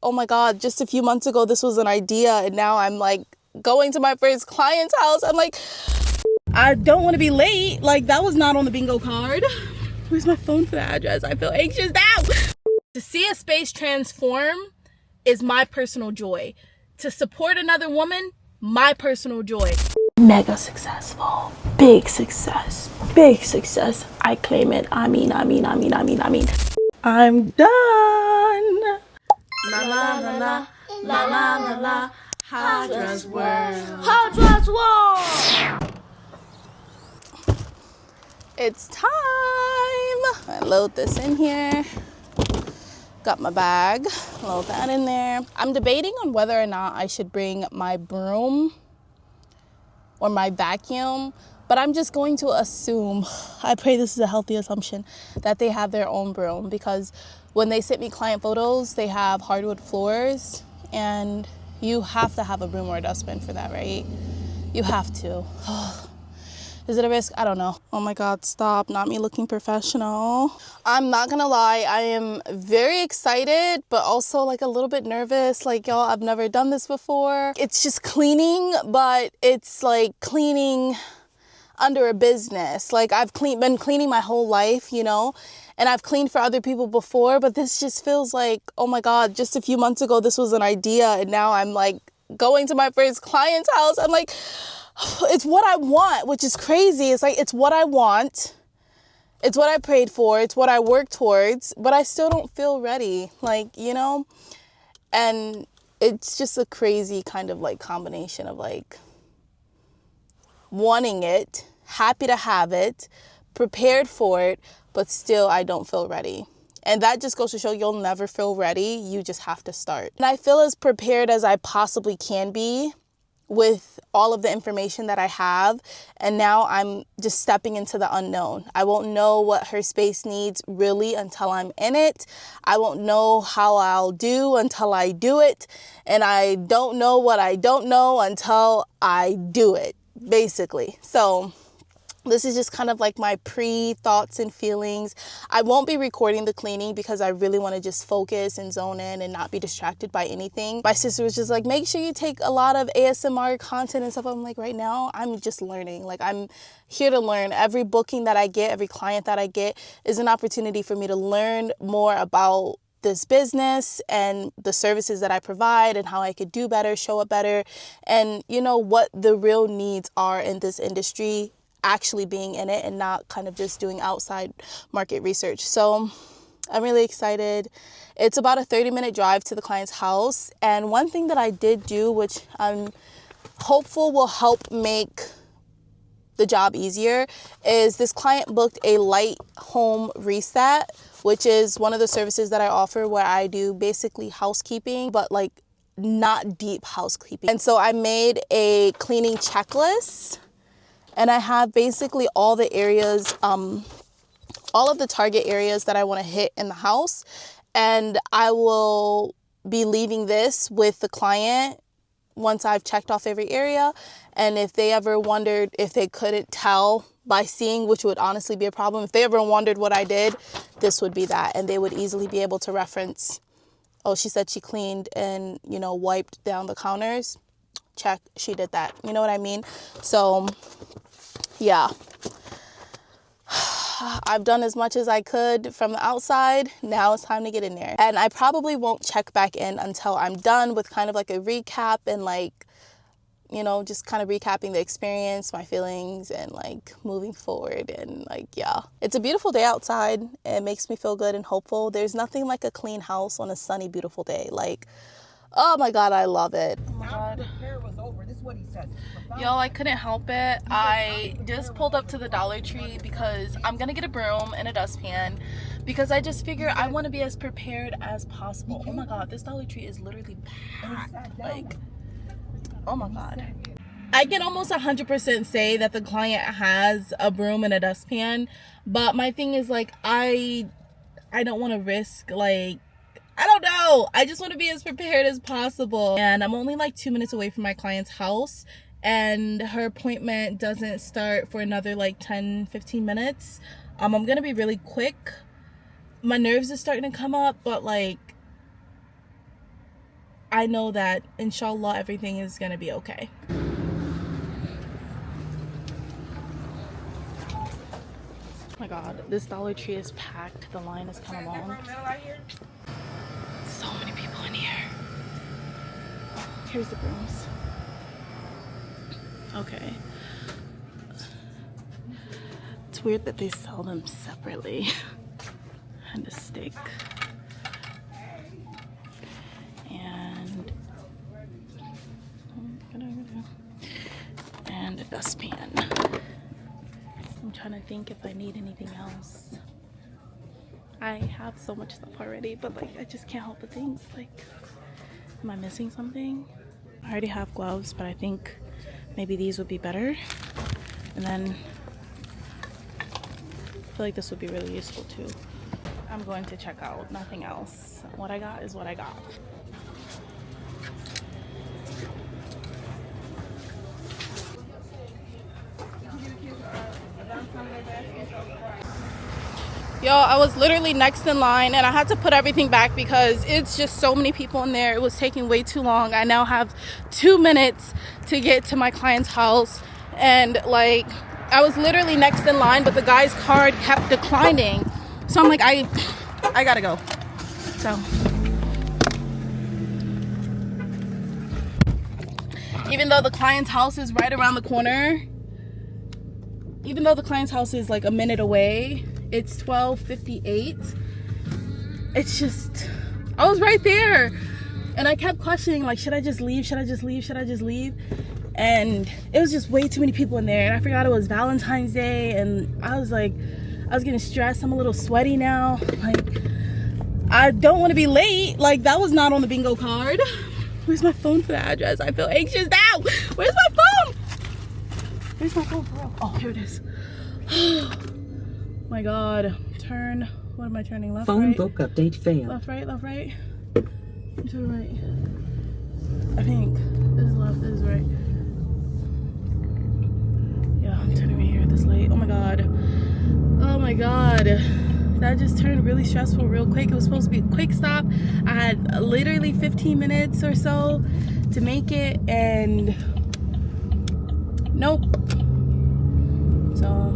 Oh my God, just a few months ago, this was an idea, and now I'm like going to my first client's house. I'm like, I don't want to be late. Like, that was not on the bingo card. Where's my phone for the address? I feel anxious now. To see a space transform is my personal joy. To support another woman, my personal joy. Mega successful, big success, big success. I claim it. I mean. I'm done. La la la la, la la la la. Hot Dress World. Hot Dress World. It's time. I load this in here. Got my bag. Load that in there. I'm debating on whether or not I should bring my broom or my vacuum, but I'm just going to assume, I pray this is a healthy assumption, that they have their own broom, because when they sent me client photos, they have hardwood floors, and you have to have a broom or a dustbin for that, right? You have to. Is it a risk? I don't know. Oh my God, stop. Not me looking professional. I'm not gonna lie, I am very excited, but also like a little bit nervous. Like, y'all, I've never done this before. It's just cleaning, but it's like cleaning under a business. Like, I've been cleaning my whole life, you know, and I've cleaned for other people before, but this just feels like, oh my God, just a few months ago, this was an idea, and now I'm like going to my first client's house. I'm like, it's what I want, which is crazy. It's like, it's what I want. It's what I prayed for. It's what I worked towards, but I still don't feel ready. Like, you know, and it's just a crazy kind of like combination of like wanting it, happy to have it, prepared for it, but still I don't feel ready. And that just goes to show you'll never feel ready. You just have to start. And I feel as prepared as I possibly can be with all of the information that I have. And now I'm just stepping into the unknown. I won't know what her space needs really until I'm in it. I won't know how I'll do until I do it. And I don't know what I don't know until I do it, basically. So this is just kind of like my pre-thoughts and feelings. I won't be recording the cleaning because I really want to just focus and zone in and not be distracted by anything. My sister was just like, make sure you take a lot of ASMR content and stuff. I'm like, right now, I'm just learning. Like, I'm here to learn. Every booking that I get, every client that I get is an opportunity for me to learn more about this business and the services that I provide and how I could do better, show up better, and you know what the real needs are in this industry, actually being in it and not kind of just doing outside market research. So I'm really excited. It's about a 30-minute drive to the client's house. And one thing that I did do, which I'm hopeful will help make the job easier, is this client booked a light home reset, which is one of the services that I offer where I do basically housekeeping, but like not deep housekeeping. And so I made a cleaning checklist. And I have basically all the areas, all of the target areas that I want to hit in the house. And I will be leaving this with the client once I've checked off every area. And if they ever wondered if they couldn't tell by seeing, which would honestly be a problem, if they ever wondered what I did, this would be that. And they would easily be able to reference, oh, she said she cleaned and, you know, wiped down the counters. Check, she did that. You know what I mean? So yeah, I've done as much as I could from the outside. Now it's time to get in there. And I probably won't check back in until I'm done with kind of like a recap and like, you know, just kind of recapping the experience, my feelings, and like moving forward. And like, yeah, it's a beautiful day outside. It makes me feel good and hopeful. There's nothing like a clean house on a sunny, beautiful day. Like, oh my God, I love it. Oh my God. Yo, I couldn't help it. I just pulled up to the Dollar Tree because I'm gonna get a broom and a dustpan because I just figure I want to be as prepared as possible. Oh my God, this Dollar Tree is literally packed. Like, oh my God. I can almost 100% say that the client has a broom and a dustpan, but my thing is like, I don't want to risk like, I don't know. I just want to be as prepared as possible. And I'm only like 2 minutes away from my client's house. And her appointment doesn't start for another like 10-15 minutes. I'm going to be really quick. My nerves are starting to come up. But like, I know that inshallah everything is gonna be okay. Oh my god, this Dollar Tree is packed. The line is kind of long. So many people in here. Here's the brooms. Okay. It's weird that they sell them separately. And a stick. And a dustpan. I'm trying to think if I need anything else. I have so much stuff already, but like I just can't help but think, like, am I missing something? I already have gloves, but I think maybe these would be better. And then I feel like this would be really useful too. I'm going to check out, nothing else. What I got is what I got. Yo, I was literally next in line and I had to put everything back because it's just so many people in there. It was taking way too long. I now have 2 minutes to get to my client's house, and like I was literally next in line, but the guy's card kept declining. So I'm like, I gotta go. So even though the client's house is right around the corner, even though the client's house is like a minute away, it's 12:58. It's just, I was right there and I kept questioning, like, should I just leave? Should I just leave? Should I just leave? And it was just way too many people in there, and I forgot it was Valentine's Day, and I was like, I was getting stressed. I'm a little sweaty now. Like, I don't want to be late. Like, that was not on the bingo card. Where's my phone for the address? I feel anxious now. Where's my phone? Where's my phone for real? Oh, here it is. My god. Turn. What am I turning? Left, phone right? book update failed. Left, right, left, right. I'm to the right. I think this is left, this is right. Yeah, I'm turning right here this late. Oh my god. Oh my god. That just turned really stressful real quick. It was supposed to be a quick stop. I had literally 15 minutes or so to make it, and nope. So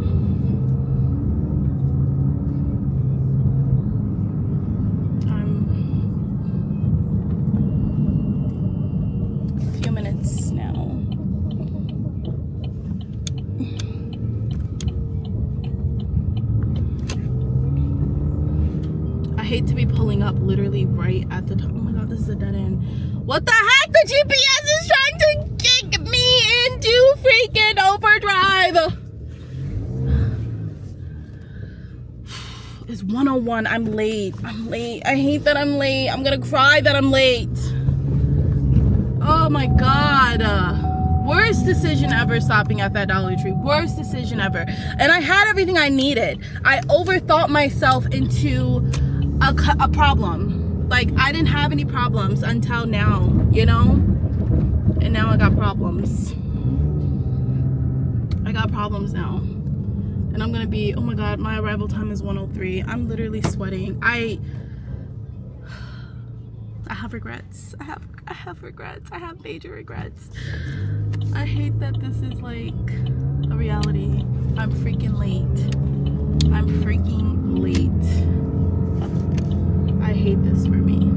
I hate to be pulling up literally right at the top. Oh my god, this is a dead end. What the heck? The GPS is trying to kick me into freaking overdrive. It's 1:01. I'm late. I'm late. I hate that I'm late. I'm gonna cry that I'm late. Oh my god. Worst decision ever stopping at that Dollar Tree. Worst decision ever. And I had everything I needed. I overthought myself into a problem. Like, I didn't have any problems until now, you know? And now I got problems. I got problems now. And I'm gonna be, oh my god, my arrival time is 1:03. I'm literally sweating. I have regrets. I have regrets. I have major regrets. I hate that this is like a reality. I'm freaking late. I'm freaking late. I hate this for me.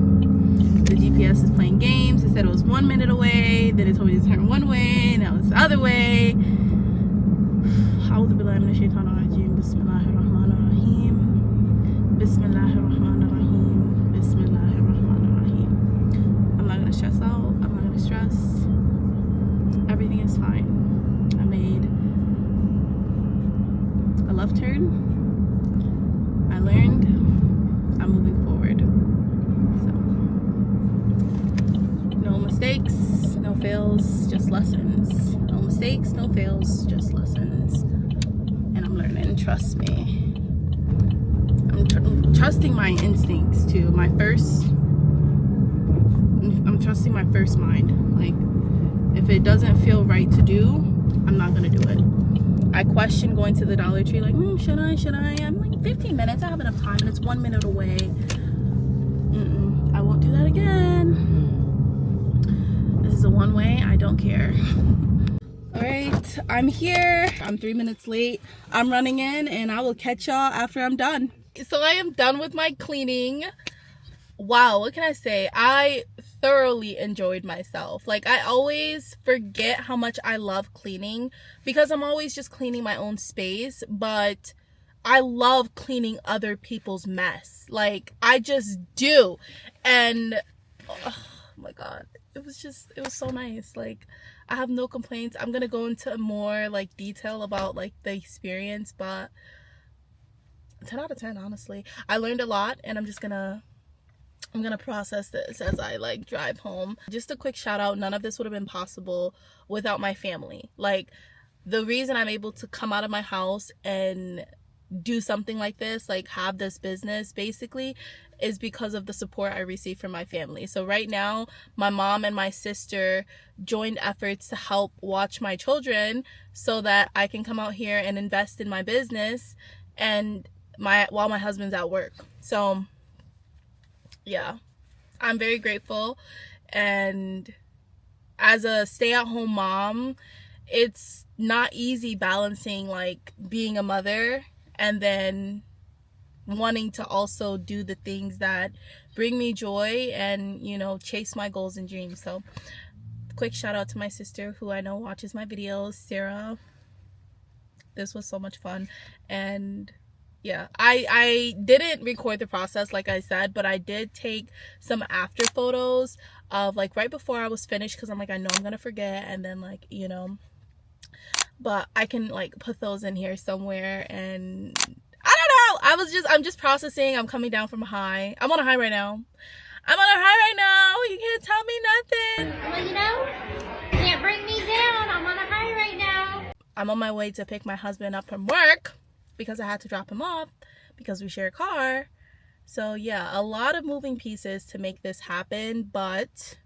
The GPS is playing games. It said it was 1 minute away. Then it told me to turn one way. Now it's the other way. أعوذ بالله من الشيطان الرجيم. بسم الله الرحمن الرحيم. بسم الله الرحمن الرحيم. بسم الله الرحمن الرحيم. I'm not gonna stress out. I'm not gonna stress. Everything is fine. I made a left turn. I learned. I'm moving forward. So, no mistakes, no fails, just lessons. No mistakes, no fails, just lessons. And I'm learning. Trust me. I'm trusting my instincts too. I'm trusting my first mind. Like, if it doesn't feel right to do, I'm not gonna do it. I question going to the Dollar Tree, like, should I? I'm like, 15 minutes, I have enough time, and it's 1 minute away. I won't do that again. don't care. All right, I'm here. I'm 3 minutes late. I'm running in, and I will catch y'all after I'm done. So I am done with my cleaning. Wow, what can I say? I thoroughly enjoyed myself. Like, I always forget how much I love cleaning because I'm always just cleaning my own space, but I love cleaning other people's mess. Like, I just do. And oh my god, it was so nice. Like, I have no complaints. I'm gonna go into more like detail about like the experience, but 10 out of 10, honestly. I learned a lot, and I'm gonna process this as I like drive home. Just a quick shout out, none of this would have been possible without my family. Like, the reason I'm able to come out of my house and do something like this, like have this business basically, is because of the support I receive from my family. So right now, my mom and my sister joined efforts to help watch my children so that I can come out here and invest in my business and while my husband's at work. So yeah, I'm very grateful. And as a stay-at-home mom, it's not easy balancing like being a mother and then wanting to also do the things that bring me joy and, you know, chase my goals and dreams. So quick shout out to my sister who I know watches my videos, Sarah. This was so much fun. And yeah, I didn't record the process like I said, but I did take some after photos of like right before I was finished, because I'm like, I know I'm gonna forget, and then like, you know, but I can like put those in here somewhere. And I don't know, I'm just processing. I'm coming down from a high. I'm on a high right now. I'm on a high right now. You can't tell me nothing. Well, you know, can't bring me down. I'm on a high right now. I'm on my way to pick my husband up from work because I had to drop him off because we share a car. So yeah, a lot of moving pieces to make this happen, but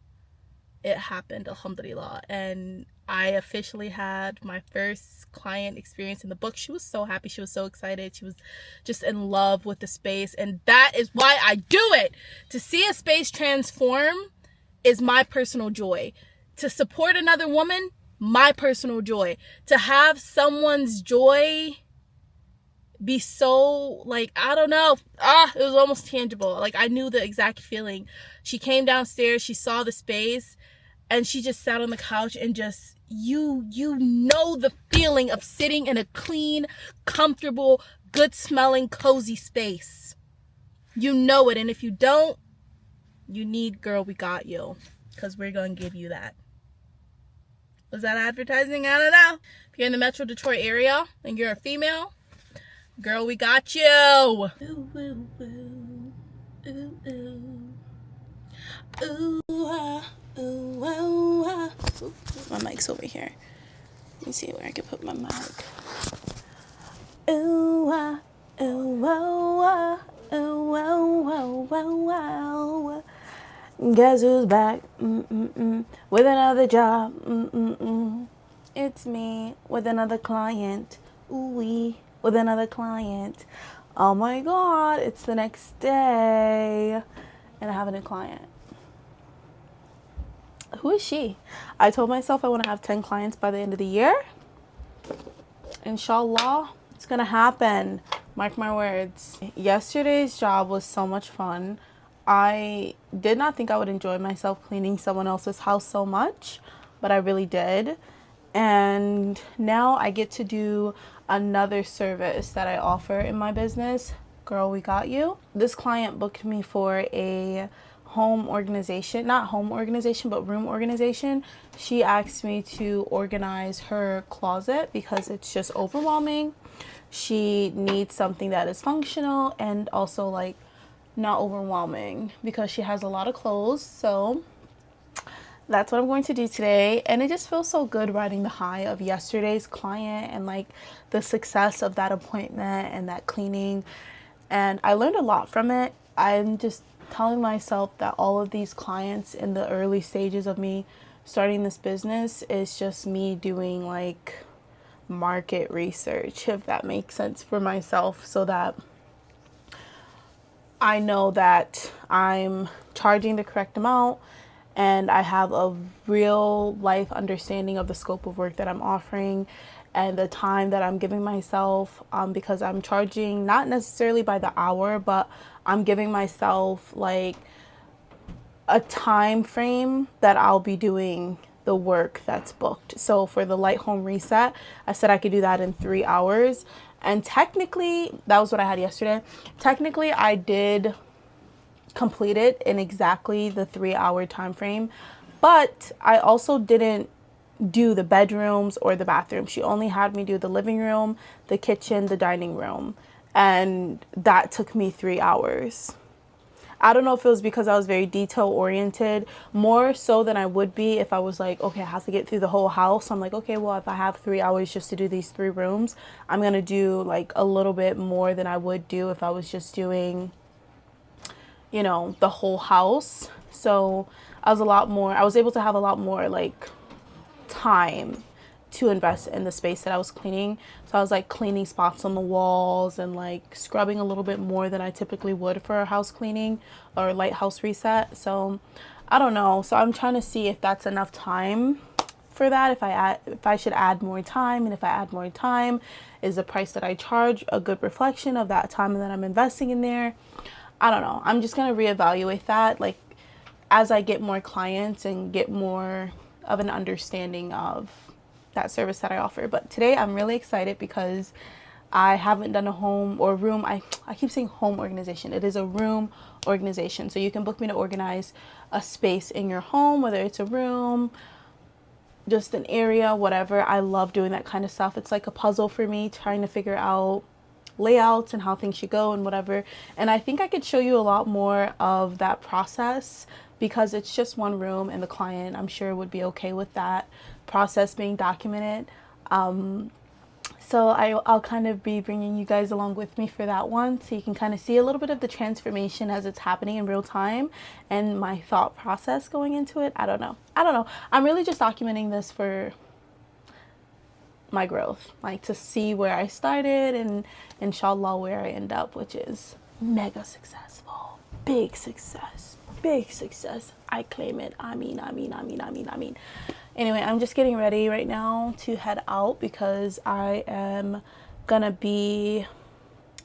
it happened, alhamdulillah. And I officially had my first client experience in the book. She was so happy. She was so excited. She was just in love with the space. And that is why I do it. To see a space transform is my personal joy. To support another woman, my personal joy. To have someone's joy be so, like, I don't know, it was almost tangible. Like, I knew the exact feeling. She came downstairs, she saw the space, and she just sat on the couch and just, you know the feeling of sitting in a clean, comfortable, good smelling, cozy space. You know it. And if you don't, you need Girl We Got You, because we're gonna give you that. Was that advertising? I don't know. If you're in the Metro Detroit area and you're a female, Girl, we got you. Ooh, ooh, ooh. Ooh, ooh. Ooh, ooh, ooh. Ooh, my mic's over here. Let me see where I can put my mic. Ooh, ooh, ooh, ooh, ooh, ooh, ooh. Guess who's back? With another job. It's me with another client. Ooh-wee. With another client. Oh my god, it's the next day and I have a new client. Who is she? I told myself I want to have 10 clients by the end of the year. Inshallah, it's gonna happen. Mark my words. Yesterday's job was so much fun. I did not think I would enjoy myself cleaning someone else's house so much, but I really did. And now I get to do another service that I offer in my business, Girl We Got You. This client booked me for a home organization, not home organization, but room organization. She asked me to organize her closet because it's just overwhelming. She needs something that is functional and also like not overwhelming because she has a lot of clothes. So that's what I'm going to do today. And it just feels so good riding the high of yesterday's client and like the success of that appointment and that cleaning. And I learned a lot from it. I'm just telling myself that all of these clients in the early stages of me starting this business is just me doing like market research, if that makes sense, for myself, so that I know that I'm charging the correct amount and I have a real life understanding of the scope of work that I'm offering and the time that I'm giving myself, because I'm charging not necessarily by the hour, but I'm giving myself like a time frame that I'll be doing the work that's booked. So for the light home reset, I said I could do that in 3 hours. And technically, that was what I had yesterday. Technically, I did complete it in exactly the 3 hour time frame, but I also didn't do the bedrooms or the bathroom. She only had me do the living room, the kitchen, the dining room, and that took me 3 hours. I don't know if it was because I was very detail oriented, more so than I would be if I was like, okay, I have to get through the whole house. So I'm like, okay, well, if I have 3 hours just to do these 3 rooms, I'm going to do like a little bit more than I would do if I was just doing, the whole house. So I was able to have a lot more like time to invest in the space that I was cleaning. So I was like cleaning spots on the walls and like scrubbing a little bit more than I typically would for a house cleaning or light house reset. So I don't know. So I'm trying to see if that's enough time for that. If I should add more time, and if I add more time, is the price that I charge a good reflection of that time that I'm investing in there? I don't know. I'm just going to reevaluate that like as I get more clients and get more of an understanding of that service that I offer. But today I'm really excited because I haven't done a home or room. I keep saying home organization. It is a room organization. So you can book me to organize a space in your home, whether it's a room, just an area, whatever. I love doing that kind of stuff. It's like a puzzle for me, trying to figure out layouts and how things should go and whatever. And I think I could show you a lot more of that process because it's just one room, and the client, I'm sure, would be okay with that process being documented. So I'll kind of be bringing you guys along with me for that one, so you can kind of see a little bit of the transformation as it's happening in real time and my thought process going into it. I don't know. I'm really just documenting this for my growth, like to see where I started and inshallah where I end up, which is mega successful, big success. I claim it. I mean. Anyway, I'm just getting ready right now to head out because I am gonna be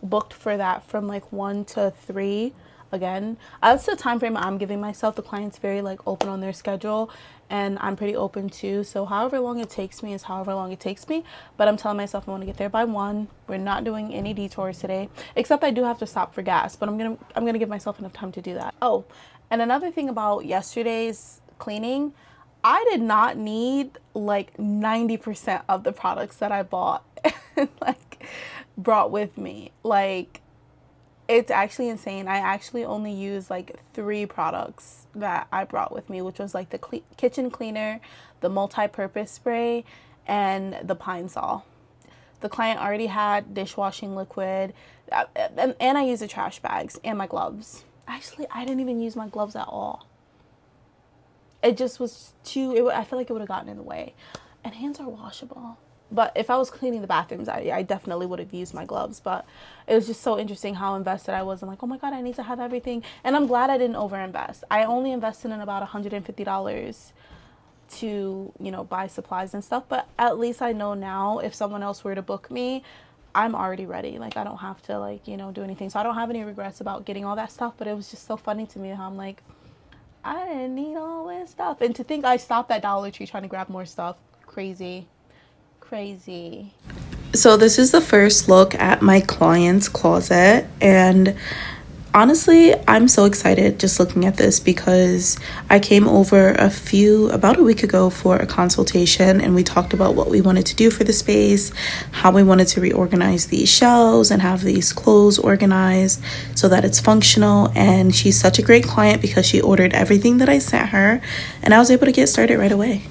booked for that from like 1 to 3 again. That's the time frame I'm giving myself. The client's very like open on their schedule, and I'm pretty open too. So however long it takes me is however long it takes me. But I'm telling myself I want to get there by 1. We're not doing any detours today, except I do have to stop for gas. But I'm gonna give myself enough time to do that. Oh, and another thing about yesterday's cleaning, I did not need like 90% of the products that I bought like brought with me. Like, it's actually insane. I actually only used like 3 products that I brought with me, which was like the kitchen cleaner, the multi-purpose spray, and the Pine Sol. The client already had dishwashing liquid, and I used the trash bags and my gloves. Actually, I didn't even use my gloves at all. It just was too, I feel like it would have gotten in the way. And hands are washable. But if I was cleaning the bathrooms, I definitely would have used my gloves. But it was just so interesting how invested I was. I'm like, oh my God, I need to have everything. And I'm glad I didn't overinvest. I only invested in about $150 to, buy supplies and stuff. But at least I know now if someone else were to book me, I'm already ready. Like, I don't have to, do anything. So I don't have any regrets about getting all that stuff. But it was just so funny to me how I'm like, I didn't need all this stuff. And to think I stopped at Dollar Tree trying to grab more stuff. Crazy. So this is the first look at my client's closet, and honestly, I'm so excited just looking at this because I came over about a week ago for a consultation, and we talked about what we wanted to do for the space, how we wanted to reorganize these shelves and have these clothes organized so that it's functional. And she's such a great client because she ordered everything that I sent her, and I was able to get started right away.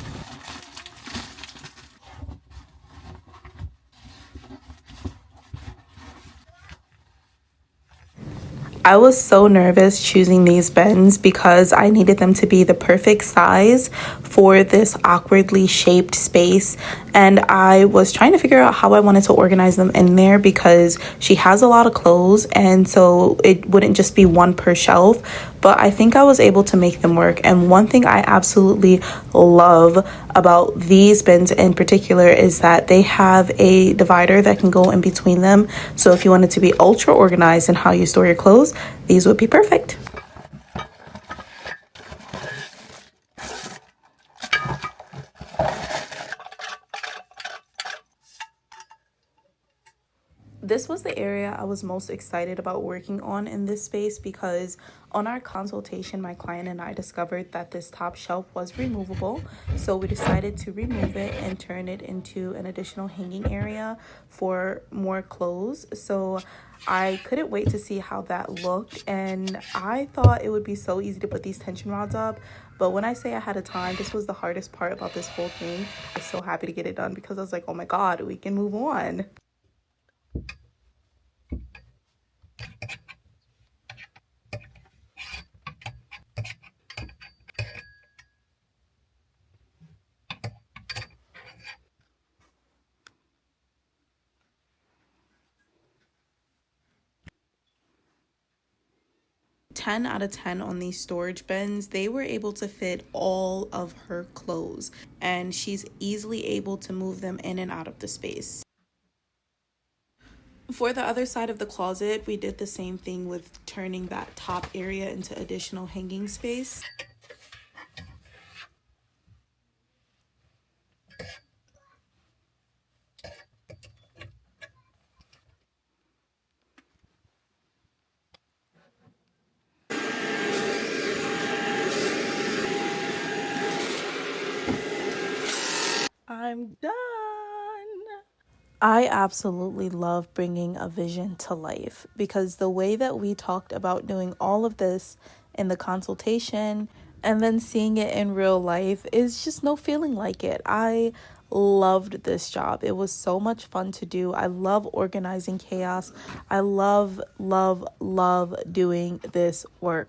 I was so nervous choosing these bins because I needed them to be the perfect size for this awkwardly shaped space. And I was trying to figure out how I wanted to organize them in there because she has a lot of clothes, and so it wouldn't just be one per shelf, but I think I was able to make them work. And one thing I absolutely love about these bins in particular is that they have a divider that can go in between them. So if you wanted to be ultra organized in how you store your clothes, these would be perfect. This was the area I was most excited about working on in this space because on our consultation, my client and I discovered that this top shelf was removable. So we decided to remove it and turn it into an additional hanging area for more clothes. So I couldn't wait to see how that looked, and I thought it would be so easy to put these tension rods up. But when I say I had a time, this was the hardest part about this whole thing. I was so happy to get it done because I was like, oh my God, we can move on. Ten out of 10 on these storage bins. They were able to fit all of her clothes, and she's easily able to move them in and out of the space. For the other side of the closet, we did the same thing with turning that top area into additional hanging space. I'm done. I absolutely love bringing a vision to life because the way that we talked about doing all of this in the consultation and then seeing it in real life is just no feeling like it. I loved this job. It was so much fun to do. I love organizing chaos. I love doing this work.